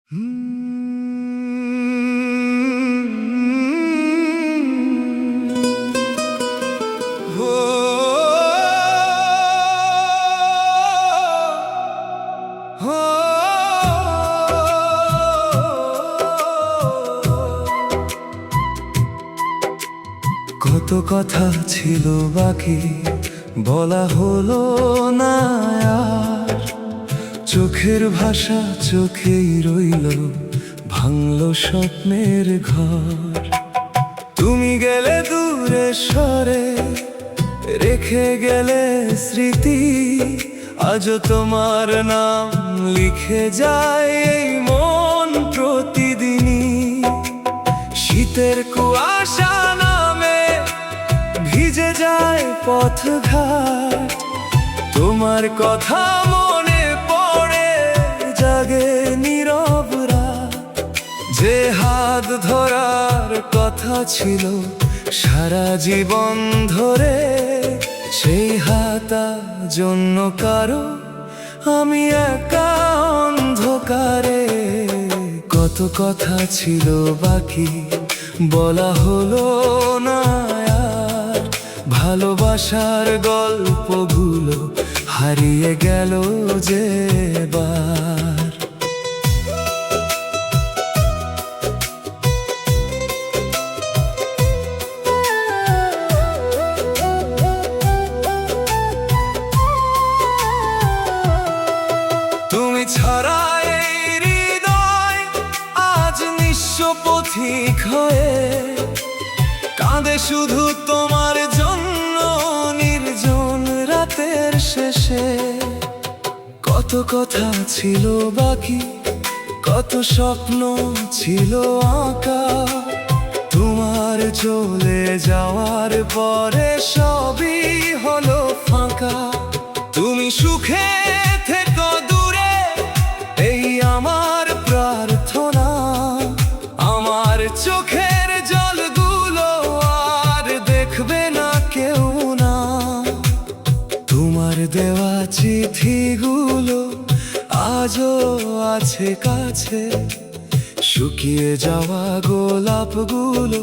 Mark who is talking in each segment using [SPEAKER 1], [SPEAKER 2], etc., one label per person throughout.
[SPEAKER 1] কত কথা ছিল বাকি বলা হলো না আর, চোখের ভাষা চোখেই রইল, ভাঙলো স্বপ্নের ঘর। তুমি গেলে দূরে সরে, রেখে গেলে স্মৃতি, আজও তোমার নাম লিখে যায় এই মন প্রতিদিনই। শীতের কুয়াশা নামে ভিজে যায় পথঘাট, তোমার কথা মনে পড়ে জাগে নীরব রাত। যে হাত ধরার কথা ছিল সারা জীবন ধরে, সেই হাত জন্য কারো আমি একা অন্ধকারে। কত কথা ছিল বাকি বলা হলো না আর, ভালোবাসার গল্পগুলো হারিয়ে গেল যে বার। তুমি ছাড়া এই হৃদয় আজ নিঃস্ব পথিক হয়ে কাঁদে শুধু তোমার জন্য নির্জন রাতের শেষে। কত কথা ছিল বাকি, কত স্বপ্ন ছিল আঁকা, তোমার চলে যাওয়ার পরে সবই হলো ফাঁকা। তুমি সুখে থেকো দূরে, এই আমার প্রার্থনা। আমার চোখের জলগুলো আর দেখবে না কেউ না, তোমার দেওয়া চিঠিগুলো আজও আছে কাছে। শুকিয়ে যাওয়া গোলাপগুলো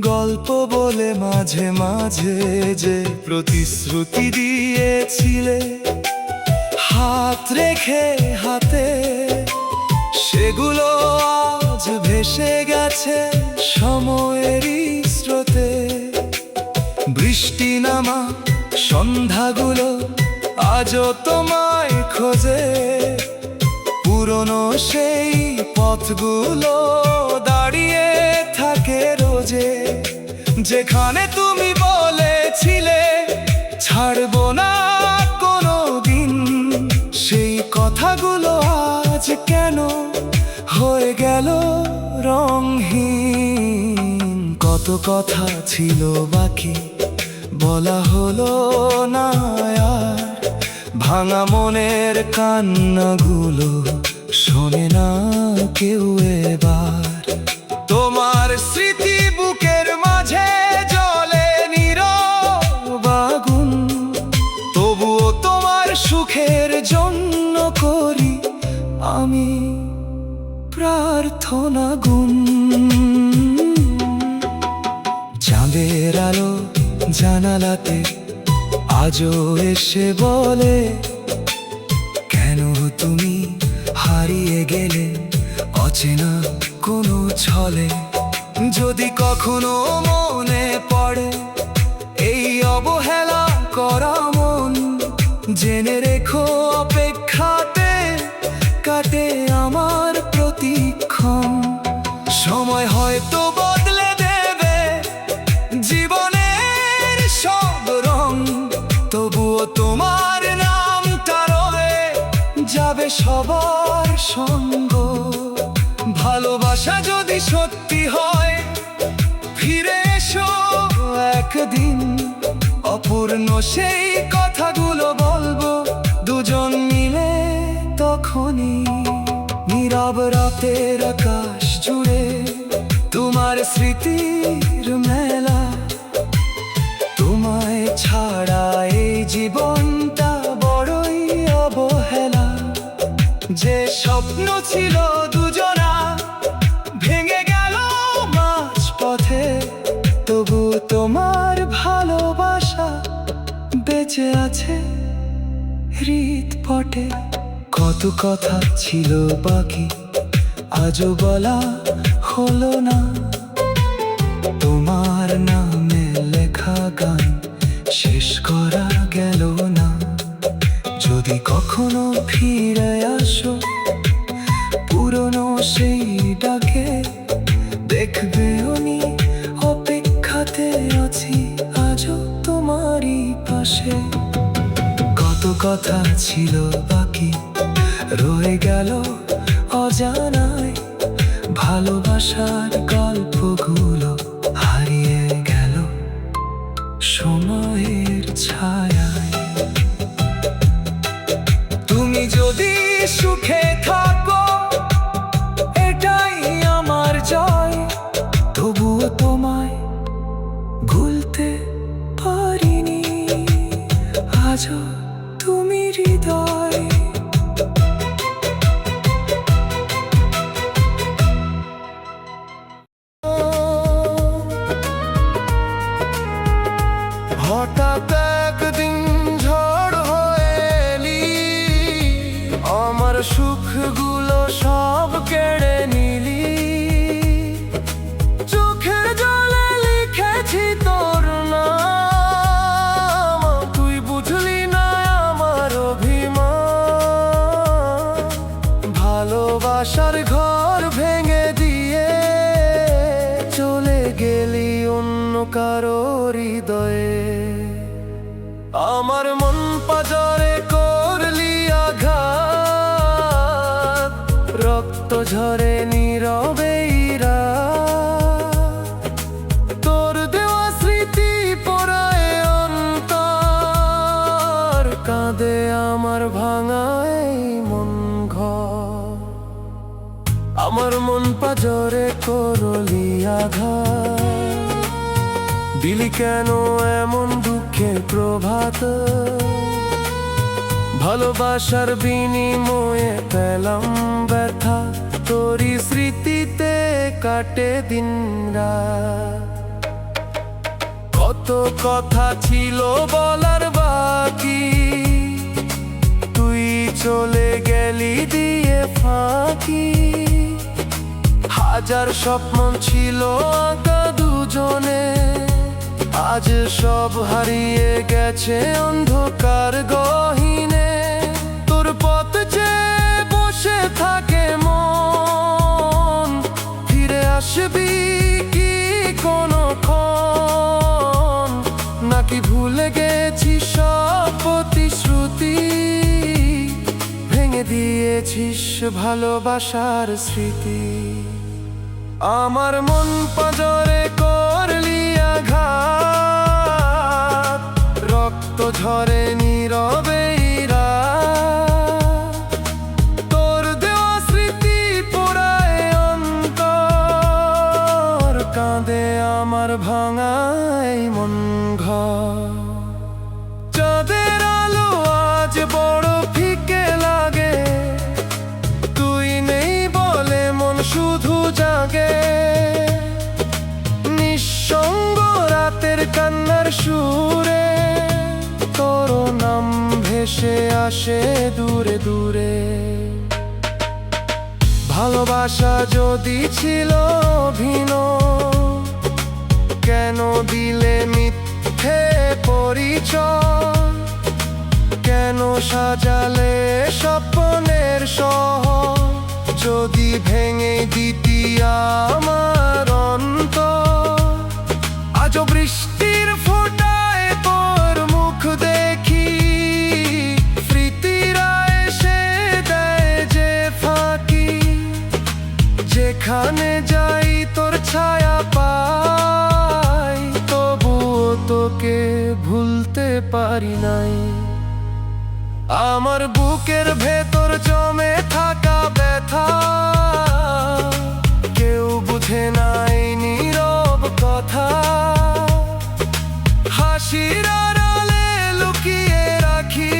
[SPEAKER 1] গল্প বলে মাঝে মাঝে, যে প্রতিশ্রুতি দিয়েছিলে হাত রেখে হাতে, সেগুলো আজ ভেসে গেছে সময়েরই স্রোতে। বৃষ্টি নামা সন্ধ্যাগুলো আজও তোমায় খোঁজে, পুরনো সেই পথগুলো দাঁড়িয়ে থাকে রোজে। যেখানে তুমি বলেছিলে ছাড়বো না কোনো দিন, সেই কথাগুলো আজ কেন হয়ে গেল রংহীন। কত কথা ছিল বাকি বলা হলো না আর, ভাঙা মনের কান্নাগুলো শোনে না কেউ এবার। তোমার স্মৃতি বুকের মাঝে জ্বলে নীরব আগুন, তবুও তোমার সুখের জন্য করি আমি প্রার্থনা গুন। চাঁদের আলো জানালাতে আজও এসে বলে, কেন তুমি হারিয়ে গেলে অচেনা কোনো ছলে। যদি কখনো মনে পড়ে এই অবহেলা করা মন, জেনে রেখো অপেক্ষাতে কাটে আমার প্রতিক্ষণ। সময় হয়তো বদলে দেবে জীবনের সব রং, তবুও তোমার নামটা রয়ে যাবে সবার সঙ্গ। ভালোবাসা যদি সত্যি হয় ফিরে এসো একদিন, অপূর্ণ সেই কথাগুলো বলবো দুজন মিলে তখনই। নীরব রাতের আকাশ জুড়ে তোমার স্মৃতির মেলা, তোমায় ছাড়া এই জীবনটা বড়ই অবহেলা। যে স্বপ্ন ছিল দুজন কাটে, কত কথা ছিল বাকি আজও বলা হলো না। তোমার নামে লেখা গান শেষ করা গেল না। যদি কখনো ফিরে আসো পুরনো সেই ডাকে, দেখবে আমি অপেক্ষাতে আছি আজও তোমারই পাশে। কত কথা ছিল বাকি রয়ে গেল অজানায়, ভালোবাসার গল্পগুলো হারিয়ে গেল সময়ের ছায়ায়। তুমি যদি সুখে থাকো এটাই আমার জয়, তবুও তোমায় ভুলতে পারিনি আজও তুমি হৃদয়।
[SPEAKER 2] হঠাৎ একদিন ঝড় হয়ে এলি, আমার সুখগুলো সব কেড়ে নিলি। চোখের জলে লিখেছি তোর নাম, তুই বুঝলি না আমার অভিমান। ভালোবাসার ঘর ভেঙে দিয়ে চলে গেলি অন্য কারো হৃদয়ে। আমার মন পাজরে করলি আঘাত, রক্ত ঝরে নীরবে তোর দেওয়া স্মৃতি পোড়ায় অন্তর। কাঁদে আমার ভাঙা এই মন ঘর, আমার মন পাজরে করলি আঘাত। দিলি কেন এমন দুঃখের প্রভাত, ভালোবাসার বিনিময়ে পেলাম ব্যথা। তোরই স্মৃতিতে কাটে দিন রাত। কত কথা ছিল বলার বাকি, তুই চলে গেলি দিয়ে ফাঁকি। হাজার স্বপ্ন ছিল আঁকা দুজনে, আজ সব হারিয়ে গেছে অন্ধকার গহীনে। তোর পথ যে বসে থাকে মন, ফিরে আসবি কি কোনক্ষণ? নাকি ভুলে গেছি সব প্রতিশ্রুতি, ভেঙে দিয়েছিস ভালোবাসার স্মৃতি। আমার মন পাজরে করলি আঘাত, রক্ত ঝরে নীরবে তোর দেওয়া স্মৃতি পোড়ায় অন্তর। কাঁদে আমার ভাঙাই মন ঘর। চাঁদের আলো আজ বড় ফিকে লাগে, তুই নেই বলে মন শুধু জাগে। নিঃসঙ্গ রাতের কান্নার সুরে তোর নাম ভেসে আসে দূরে দূরে। ভালোবাসা যদি ছিল অভিনয়, কেন দিলে মিথ্যে পরিচয়? কেন সাজালে স্বপ্নের শহর, যদি ভেঙে দিতি আমার অন্তর? আজও বৃষ্টির ফোঁটায় তোর মুখ দেখি, স্মৃতিরা এসে দেয় যে ফাঁকি। যেখানে যাই তোর ছায়া পাই, তবুও তোকে ভুলতে পারি নাই। আমার বুকের ভেতর জমে থাকা ব্যথা, কেউ বুঝে নাই নীরব কথা। হাসির আড়ালে লুকিয়ে রাখি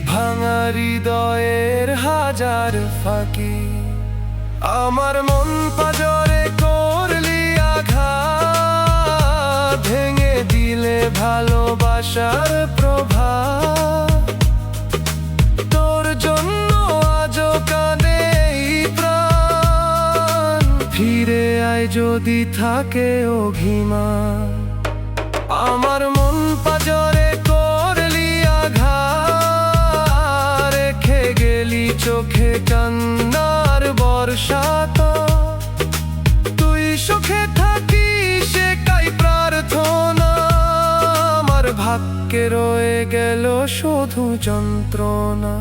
[SPEAKER 2] ভাঙা হৃদয়ের হাজার ফাঁকি। আমার মন পাজরে করলি আঘাত, ভেঙে দিলে ভালোবাসার প্রভাত। মাথায় যদি থাকে অভিমান, আমার মন পাজরে করলি আঘাত, রেখে গেলি চোখে কান্নার বর্ষা। তো তুই সুখে থাকিস সেটাই প্রার্থনা, আমার ভাগ্যে রয়ে গেল শুধু যন্ত্রণা।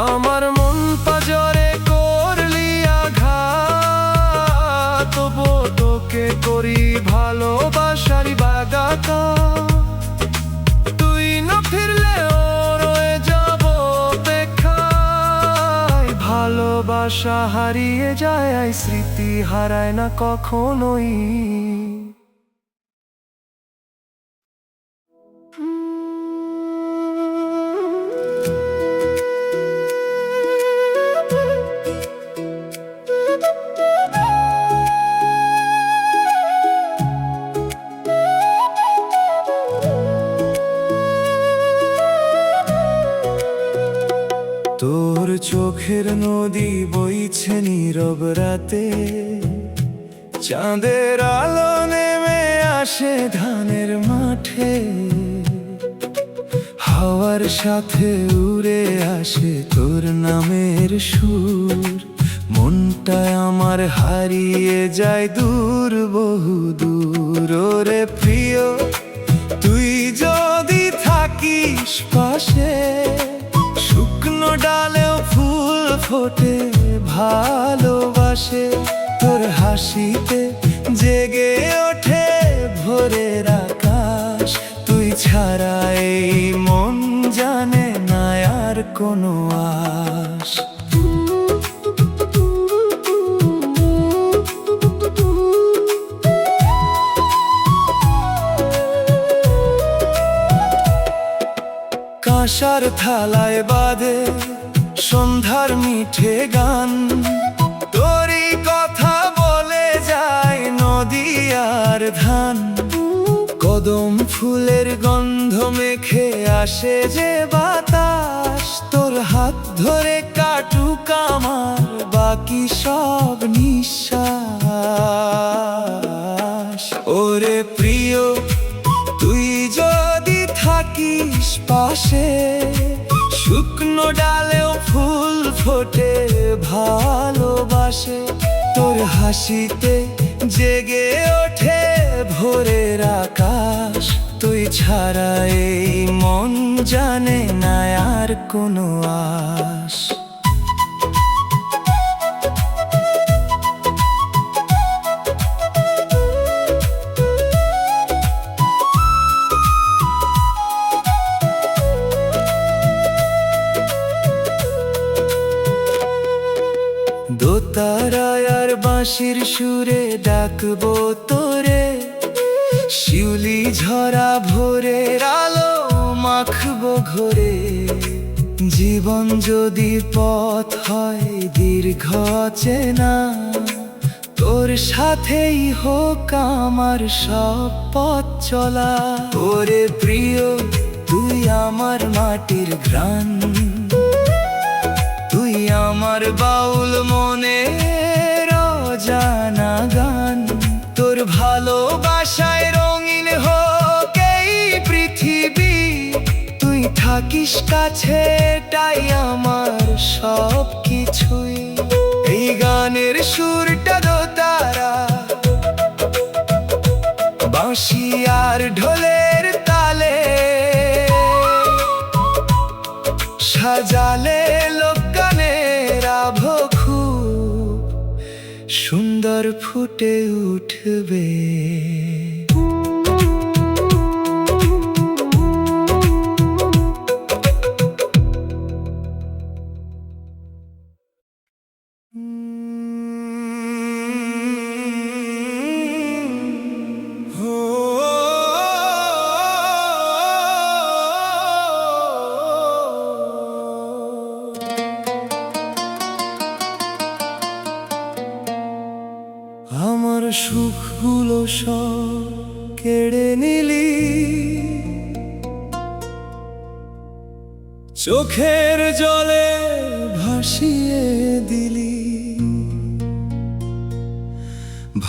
[SPEAKER 2] আমার মন পাজরে করলি আঘাত, তবু তোকে করি ভালোবাসার বাগাতা। তুই না ফিরলে রয়ে যাব অপেক্ষায়, ভালোবাসা হারিয়ে যায় স্মৃতি হারায় না কখনোই। তোর চোখের নদী বইছে নীরব রাতে, চাঁদের আলো নেমে আসে ধানের মাঠে। হাওয়ার সাথে উড়ে আসে তোর নামের সুর, মনটায় আমার হারিয়ে যায় দূর বহু দূর। ওরে প্রিয়, তুই যদি থাকিস পাশে, শুকনো ডালেও ফুল ফোটে ভালোবাসে। তোর হাসিতে জেগে ওঠে ভোরের আকাশ, তুই ছাড়া এই মন জানে না আর কোনো আশ। কাঁসার থালায় বাঁধে সন্ধ্যার মিঠে গান, তোরই কথা বলে যায় নদী আর ধান। কদম ফুলের গন্ধ মেখে আসে যে বাতাস, তোর হাত ধরে কাটুক আমার বাকি সব নিঃশ্বাস। ওরে প্রিয়, তুই যদি থাকিস পাশে, শুকনো ডালেও ফুল ফোটে ভালোবাসে। তোর হাসিতে জেগে ওঠে ভোরের আকাশ, তুই ছাড়া এই মন জানে না আর কোনো আশ। দোতারায় আর বাঁশির সুরে ডাকবো তোরে, শিউলি ঝরা ভোরের আলো মাখবো ঘরে। জীবন যদি পথ হয় দীর্ঘ চেনা, তোর সাথেই হোক আমার সব পথ চলা। ওরে প্রিয়, তুই আমার মাটির ঘ্রাণ, তুই আমার বাউল মনের অজানা গান। তোর ভালোবাসায় রঙিন হোক এই পৃথিবী, তুই থাকিস কাছে এটাই আমার সব কিছুই। এই গানের সুরটা দোতারা, বাঁশি আর ঢোলের তালে সাজালে লোকগানের আভ খুব সুন্দর ফুটে উঠবে। আমার সুখগুলো সব কেড়ে নিলি, চোখের জলে ভাসিয়ে দিলি।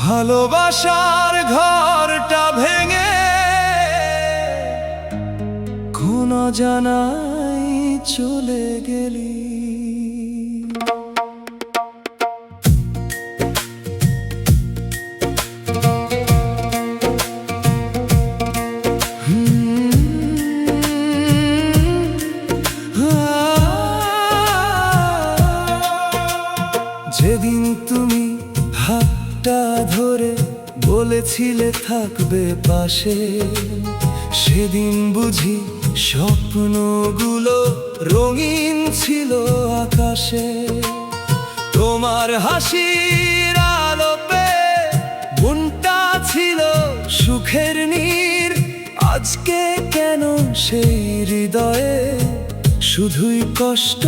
[SPEAKER 1] ভালোবাসার ঘরটা ভেঙে কোন জানাই চলে গেলি। যেদিন তুমি হাতটা ধরে বলেছিলে থাকবে পাশে, সেদিন বুঝি স্বপ্নগুলো রঙিন ছিল আকাশে। তোমার হাসির আলোপে মনটা ছিল সুখের নীর। আজকে কেন সেই হৃদয়ে শুধুই কষ্ট,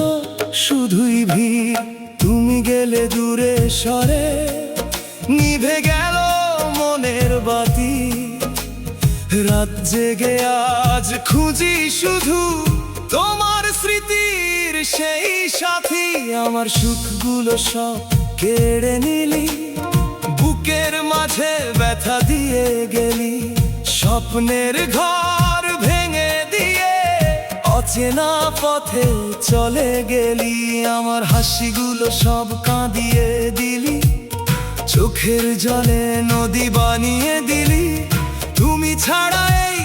[SPEAKER 1] শুধুই ভিড়। তুমি গেলে দূরে সরে, নিভে গেল মনের বাতি। রাত জেগে আজ খুঁজি শুধু তোমার স্মৃতির সেই সাথী। আমার সুখগুলো সব কেড়ে নিলি, বুকের মাঝে ব্যথা দিয়ে গেলি। স্বপ্নের ঘর ভেঙে দিয়ে অচেনা পথে চলে গেলি। আমার হাসিগুলো সব কাঁদিয়ে দিলি, চোখের জলে নদী বানিয়ে দিলি। তুমি ছাড়া এই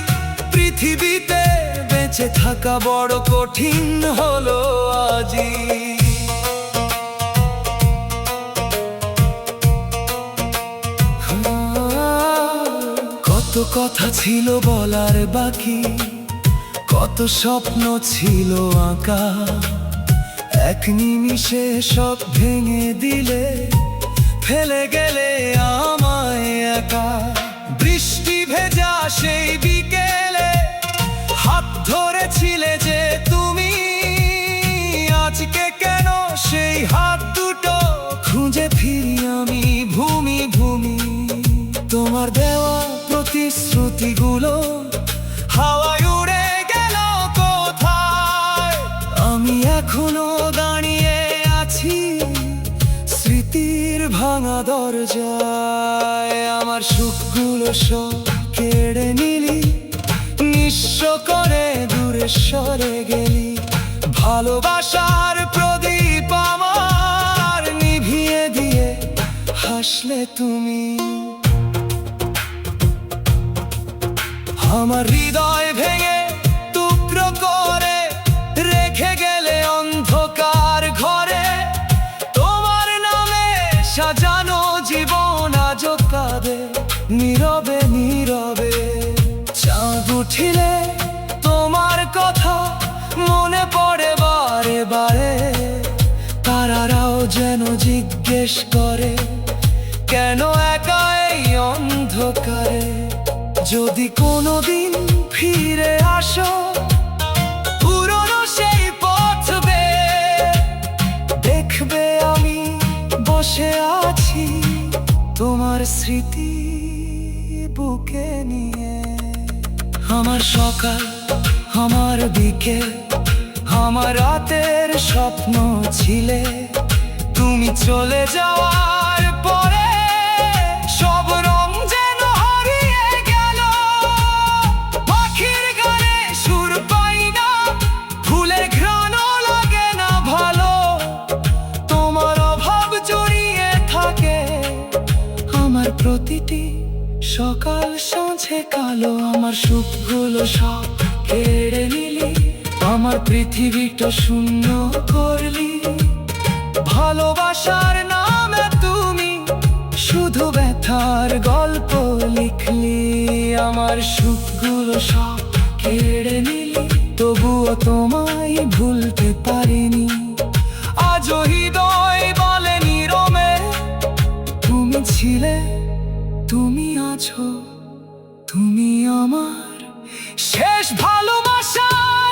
[SPEAKER 1] পৃথিবীতে বেঁচে থাকা বড় কঠিন হলো আজি। কত কথা ছিল বলার বাকি, কত স্বপ্ন ছিল আঁকা। এক নিমিষে সব ভেঙে দিলে, ফেলে গেলে আমায় একা। বৃষ্টি ভেজা সেই বিকেলে হাত ধরেছিলে যে তুমি, আজকে কেন সেই হাত দুটো খুঁজে ফিরি আমি ভূমি ভূমি। তোমার দেওয়া প্রতিশ্রুতিগুলো হাওয়ায় উড়ে গেল কোথায়। আমি এখনো দাঁড়িয়ে আছি স্মৃতির ভাঙা দরজায়। আমার সুখগুলো সব কেড়ে নিলি, নিঃস্ব করে দূরে সরে গেলি। ভালোবাসার প্রদীপ আমার নিভিয়ে দিয়ে হাসলে তুমি। আমার হৃদয় ভেঙে টুকরো করে রেখে গেলে অন্ধকার ঘরে। তোমার নামে সাজানো জীবন আজ কাঁদে নীরবে নীরবে। চাঁদ উঠিলে তোমার কথা মনে পড়ে বারে বারে। তারারাও যেন জিজ্ঞেস করে, কেন একা এই অন্ধকারে। যদি কোনোদিন ফিরে আসো পুরনো সেই পথ বেয়ে, দেখবে আমি বসে আছি তোমার স্মৃতি বুকে নিয়ে। আমার সকাল, আমার বিকেল, আমার রাতের স্বপ্ন ছিলে। তুমি চলে যাওয়ার পরে সব রং যেন হারিয়ে গেল। পাখির গানে সুর পাই না, ফুলের ঘ্রাণও লাগে না ভালো। তোমার অভাব জড়িয়ে থাকে আমার প্রতিটি সকাল সাঁঝে কালো। আমার সুখগুলো সব কেড়ে নিলি, আমার পৃথিবীটা শূন্য করলি। ভালোবাসার নামে তুমি শুধু ব্যথার গল্প লিখলি। আমার সুখগুলো সব কেড়ে নিলি, তবুও তোমায় ভুলতে পারিনি। আজও হৃদয় বলে নীরবে, তুমি ছিলে, তুমি আছো, তুমি আমার শেষ ভালোবাসা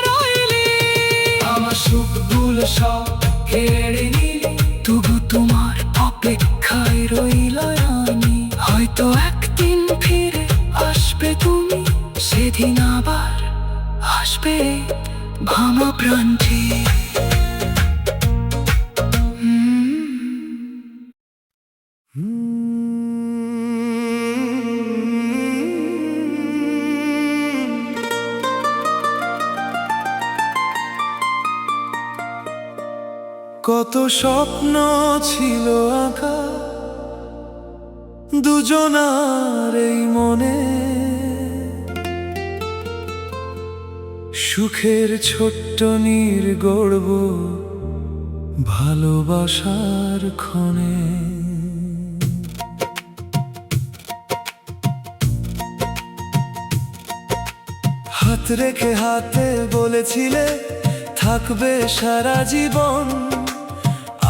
[SPEAKER 1] রইলি। আমার সুখগুলো সব কেড়ে নিলি, তবু তোমার অপেক্ষায় রইলাম আমি। হয়তো একদিন ফিরে আসবে তুমি, সেদিন আবার আসবে ভাঙা প্রাণটি।
[SPEAKER 2] কত স্বপ্ন ছিল আঁকা দুজনার এই মনে, সুখের ছোট্ট নীর গড়ব ভালোবাসার ক্ষণে। হাত রেখে হাতে বলেছিলে থাকবে সারা জীবন,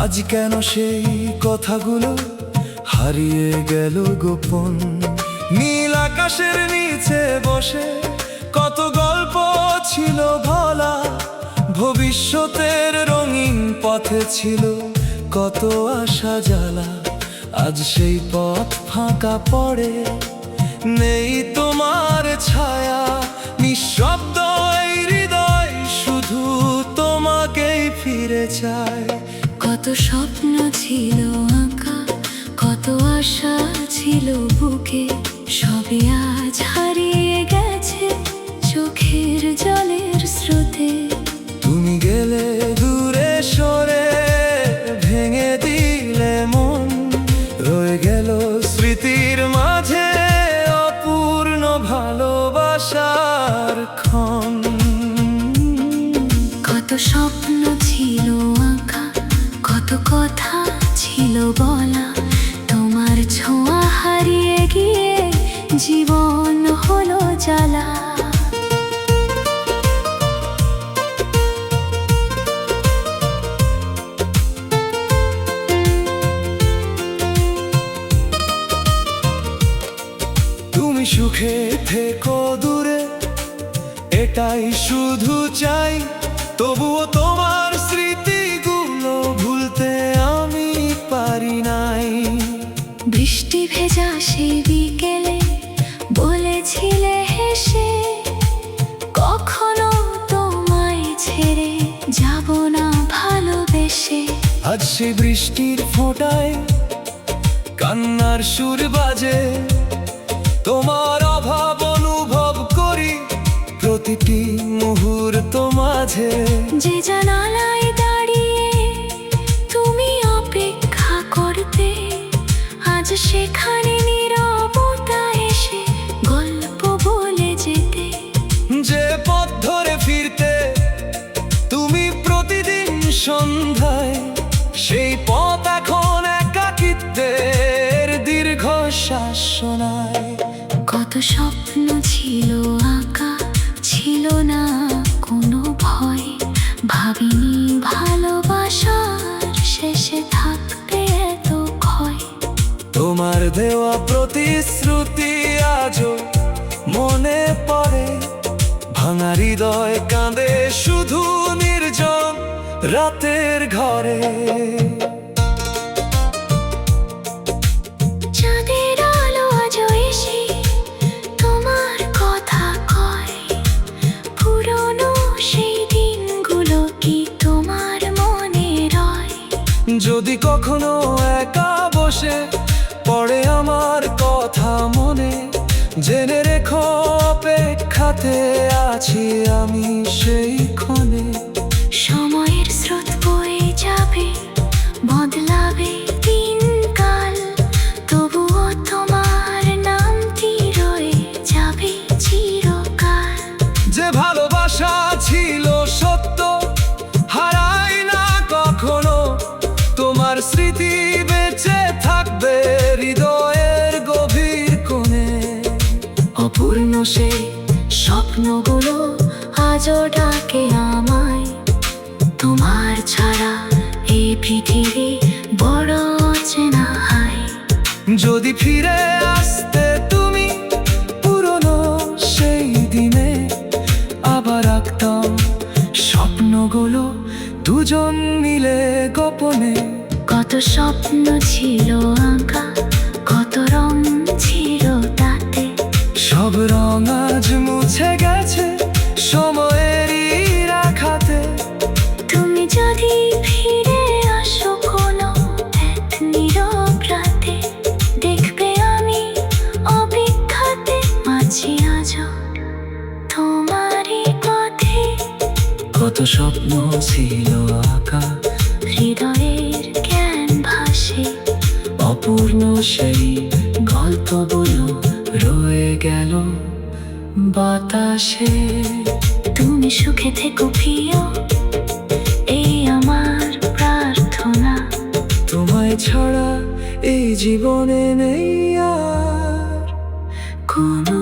[SPEAKER 2] আজ কেন সেই কথাগুলো হারিয়ে গেল গোপন। নীল আকাশের নিচে বসে কত গল্প ছিল ভোলা, ভবিষ্যতের রঙিন পথে ছিল কত আশা জ্বালা। আজ সেই পথ ফাঁকা পড়ে, নেই তোমার ছায়া, নিঃশব্দ এই হৃদয় শুধু তোমাকেই ফিরে চায়।
[SPEAKER 3] কত স্বপ্ন ছিল আঁকা, কত আশা ছিল বুকে, সবই আজ হারিয়ে গেছে চোখের জলের স্রোতে।
[SPEAKER 2] তুমি গেলে দূরে সরে, ভেঙে দিলে মন, রয়ে গেল স্মৃতির মাঝে অপূর্ণ ভালোবাসার ক্ষণ।
[SPEAKER 3] কত স্বপ্ন ছিল আঁকা, কত কথা ছিল বলা, তোমার ছোঁয়া হারিয়ে গিয়ে জীবন হলো জ্বালা।
[SPEAKER 2] তুমি সুখে থেকো দূরে, এটাই শুধু চাই, তবুও তোমার স্মৃতিগুলো ভুলতে আমি পারি নাই।
[SPEAKER 3] বৃষ্টি ভেজা সেই বিকেলে বলেছিলে হেসে, কখনো তোমায় ছেড়ে যাব না ভালোবেসে।
[SPEAKER 2] আজ সে বৃষ্টির ফোঁটায় কান্নার সুর বাজে, তোমার অভাব অনুভব করি প্রতিটি মুহূর্ত মাঝে।
[SPEAKER 3] যে জানালায় দাঁড়িয়ে তুমি অপেক্ষা করতে, আজ সেখানে নীরবতা এসে গল্প বলে যেতে।
[SPEAKER 2] যে পথ ধরে ফিরতে তুমি প্রতিদিন সন্ধ্যায়, সেই পথ এখন একাকিত্বের দীর্ঘ শ্বাস শোনায়।
[SPEAKER 3] কত স্বপ্ন ছিল আঁকা, ছিল না কোনো ভয়, ভাবিনি ভালোবাসার শেষে থাকবে এত ক্ষয়।
[SPEAKER 2] তোমার দেওয়া প্রতিশ্রুতি আজও মনে পড়ে, ভাঙা হৃদয় কাঁদে শুধু নির্জন রাতের ঘরে।
[SPEAKER 3] চাঁদের আলো আজও এসে তোমার কথা কয়, পুরনো সেই দিনগুলো কি তোমার মনে রয়?
[SPEAKER 2] যদি কখনো একা বসে পড়ে আমার কথা মনে, জেনে রেখো অপেক্ষাতে আছি আমি সেই ক্ষণে।
[SPEAKER 3] সময়ের স্রোত বয়ে যাবে, বদলাবে দিনকাল, তবুও তোমার নামটি রয়ে যাবে চিরকাল।
[SPEAKER 2] যে ভালোবাসা ছিল সত্য হারাই না কখনো, তোমার স্মৃতি বেঁচে থাকবে হৃদয়ের গভীর কোণে।
[SPEAKER 3] অপূর্ণ সেই স্বপ্নগুলো আজও ডাকে আমায়, তোমার ছাড়া এই পৃথিবী বড় অচেনা হায়।
[SPEAKER 2] যদি ফিরে আসতে তুমি পুরনো সেই দিনে, আবার আঁকতাম স্বপ্নগুলো দুজন মিলে গোপনে।
[SPEAKER 3] কত স্বপ্ন ছিল আঁকা, কত রং ছিল তাতে,
[SPEAKER 2] সব রং আজ মুছে গেছে সময়েরই রাখাতে।
[SPEAKER 3] তুমি যদি ফিরে আসো কোনো এক নীরব রাতে, দেখবে আমি অপেক্ষাতে আছি আজও তোমারই পথে।
[SPEAKER 2] কত স্বপ্ন ছিল আঁকা
[SPEAKER 3] হৃদয়ে
[SPEAKER 1] সেই গল্পগুলো রয়ে গেল বাতাসে।
[SPEAKER 3] তুমি সুখে থেকো প্রিয়, এই আমার প্রার্থনা।
[SPEAKER 1] তোমায় ছাড়া এই জীবনে নেই আর
[SPEAKER 3] কোনো